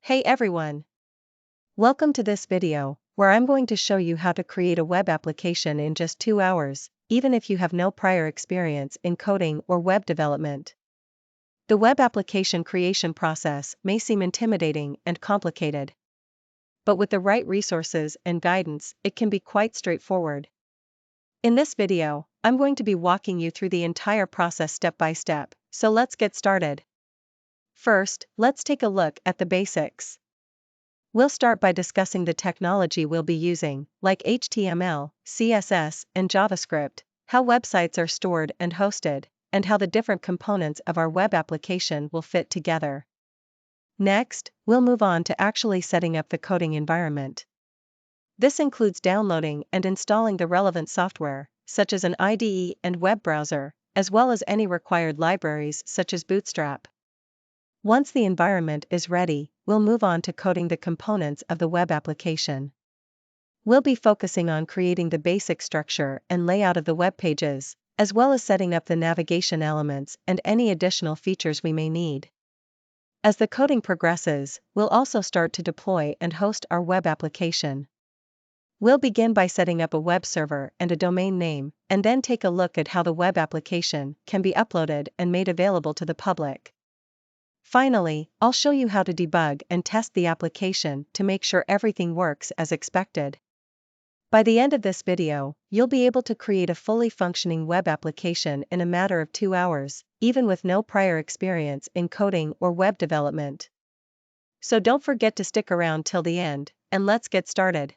Hey everyone! Welcome to this video, where I'm going to show you how to create a web application in just 2 hours, even if you have no prior experience in coding or web development. The web application creation process may seem intimidating and complicated. But with the right resources and guidance, it can be quite straightforward. In this video, I'm going to be walking you through the entire process step by step, so let's get started. First, let's take a look at the basics. We'll start by discussing the technology we'll be using, like HTML, CSS, and JavaScript, how websites are stored and hosted, and how the different components of our web application will fit together. Next, we'll move on to actually setting up the coding environment. This includes downloading and installing the relevant software, such as an IDE and web browser, as well as any required libraries such as Bootstrap. Once the environment is ready, we'll move on to coding the components of the web application. We'll be focusing on creating the basic structure and layout of the web pages, as well as setting up the navigation elements and any additional features we may need. As the coding progresses, we'll also start to deploy and host our web application. We'll begin by setting up a web server and a domain name, and then take a look at how the web application can be uploaded and made available to the public. Finally, I'll show you how to debug and test the application to make sure everything works as expected. By the end of this video, you'll be able to create a fully functioning web application in a matter of 2 hours, even with no prior experience in coding or web development. So don't forget to stick around till the end, and let's get started.